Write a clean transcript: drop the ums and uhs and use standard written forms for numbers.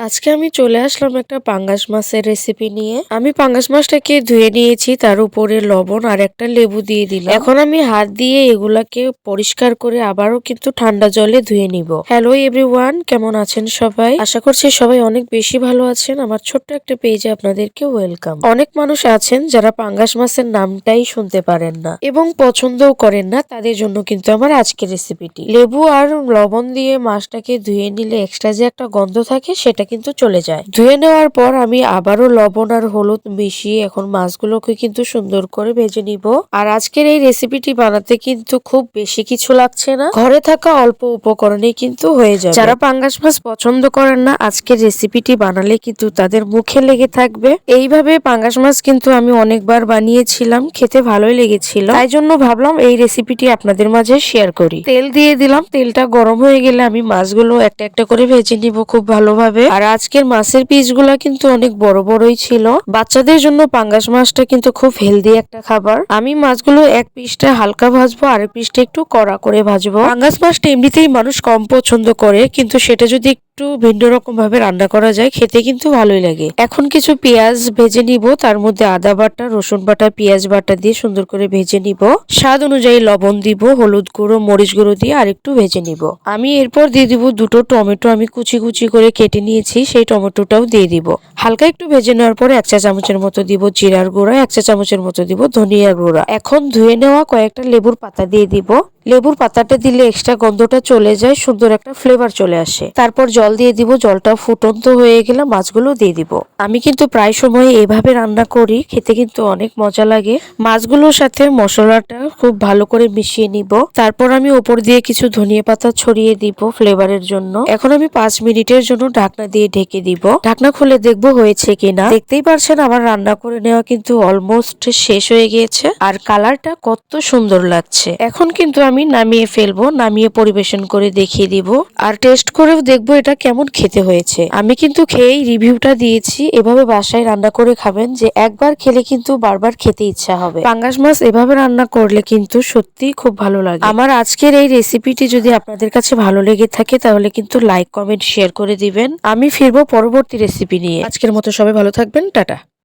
আজকে আমি চলে আসলাম একটা পাঙ্গাস মাছের রেসিপি নিয়ে। আমি পাঙ্গাস মাছটাকে ধুয়ে নিয়েছি, তার উপরে লবণ আর একটা লেবু দিয়ে দিলাম। এখন আমি হাত দিয়ে এগুলাকে পরিষ্কার করে আবারও কিন্তু ঠান্ডা জলে ধুয়ে নিব। হ্যালো এভরিওয়ান, কেমন আছেন সবাই? আশা করছি সবাই অনেক বেশি ভালো আছেন। আমার ছোট্ট একটা পেজে আপনাদেরকে ওয়েলকাম। অনেক মানুষ আছেন যারা পাঙ্গাস মাছের নামটাই শুনতে পারেন না এবং পছন্দও করেন না, তাদের জন্য কিন্তু আমার আজকের রেসিপিটি। লেবু আর লবণ দিয়ে মাছটাকে ধুয়ে নিলে এক্সট্রা যে একটা গন্ধ থাকে সেটা কিন্তু চলে যায়। ধুয়ে নেওয়ার পর আমি আবারও লবণ আর হলুদ মিশিয়ে এখন মাছগুলোকে কিন্তু সুন্দর করে ভেজে নিব। আর আজকের এই রেসিপিটি বানাতে কিন্তু খুব বেশি কিছু লাগছে না, ঘরে থাকা অল্প উপকরণেই কিন্তু হয়ে যাবে। যারা পাঙ্গাস মাছ পছন্দ করেন না, আজকের রেসিপিটি বানালে কিন্তু তাদের মুখে লেগে থাকবে। এইভাবে পাঙ্গাস মাছ কিন্তু আমি অনেকবার বানিয়েছিলাম, খেতে ভালোই লেগেছিল, তাই জন্য ভাবলাম এই রেসিপিটি আপনাদের মাঝে শেয়ার করি। তেল দিয়ে দিলাম, তেলটা গরম হয়ে গেলে আমি মাছগুলো একটা একটা করে ভেজে নিব খুব ভালোভাবে। আর আজকের মাছের পিসগুলা কিন্তু অনেক বড় বড়ই ছিল। বাচ্চাদের জন্য পাঙ্গাস মাছটা কিন্তু খুব হেলদি একটা খাবার। আমি মাছগুলো এক পিসটা হালকা ভাজবো, আরেক পিসটা একটু কড়া করে ভাজবো। পাঙ্গাস মাছটা এমনিতেই মানুষ কম পছন্দ করে, কিন্তু সেটা যদি একটু ভিন্ন রকম ভাবে রান্না করা যায় খেতে কিন্তু ভালোই লাগে। এখন কিছু পেঁয়াজ ভেজে নিব, তার মধ্যে আদা বাটা, রসুন বাটা, পেঁয়াজ বাটা দিয়ে সুন্দর করে ভেজে নিব। স্বাদ অনুযায়ী লবণ দিব, হলুদ গুঁড়ো, মরিচ গুঁড়ো দিয়ে আর একটু ভেজে নিব। আমি এরপর দিয়ে দিব দুটো টমেটো, আমি কুচি কুচি করে কেটে নিয়েছি, সেই টমেটোটাও দিয়ে দিব। হালকা একটু ভেজে নেওয়ার পরে 1 চা চামচের মতো দিব জিরার গুঁড়া, 1 চা চামচের মতো দিব ধনিয়ার গুঁড়া। এখন ধুয়ে নেওয়া কয়েকটা লেবুর পাতা দিয়ে দিব। লেবুর পাতাটা দিলে এক্সট্রা গন্ধটা চলে যায়, সুন্দর একটা ফ্লেভার চলে আসে। তারপর জল দিয়ে দিব, জলটা ফুটন্ত হয়ে গেলে মাছগুলো দিয়ে দিব। আমি কিন্তু প্রায় সময় এভাবে রান্না করি, খেতে কিন্তু অনেক মজা লাগে। মাছগুলোর সাথে মশলাটা খুব ভালো করে মিশিয়ে নিব। তারপর আমি উপর দিয়ে কিছু ধনিয়া পাতা ছড়িয়ে দিব ফ্লেভারের জন্য। এখন আমি 5 মিনিটের জন্য ঢাকনা দিয়ে ঢেকে দিব। ঢাকনা খুলে দেখবো হয়েছে কিনা। দেখতেই পারছেন আমার রান্না করে নেওয়া কিন্তু অলমোস্ট শেষ হয়ে গিয়েছে, আর কালারটা কত সুন্দর লাগছে। এখন কিন্তু আমি নামিয়ে ফেলবো, নামিয়ে পরিবেশন করে দেখিয়ে দিব, আর টেস্ট করেও দেখবো এটা কেমন খেতে হয়েছে। আমি কিন্তু খেয়েই রিভিউটা দিয়েছি। এভাবে বাসায় রান্না করে খাবেন, যে একবার খেলে কিন্তু বারবার খেতে ইচ্ছা হবে। পাঙ্গাস মাছ এভাবে রান্না করলে কিন্তু সত্যি খুব ভালো লাগে। আমার আজকের এই রেসিপিটি যদি আপনাদের কাছে ভালো লেগে থাকে তাহলে কিন্তু লাইক, কমেন্ট, শেয়ার করে দিবেন। আমি ফিরবো পরবর্তী রেসিপি নিয়ে। আজকের মতো সবাই ভালো থাকবেন, টাটা।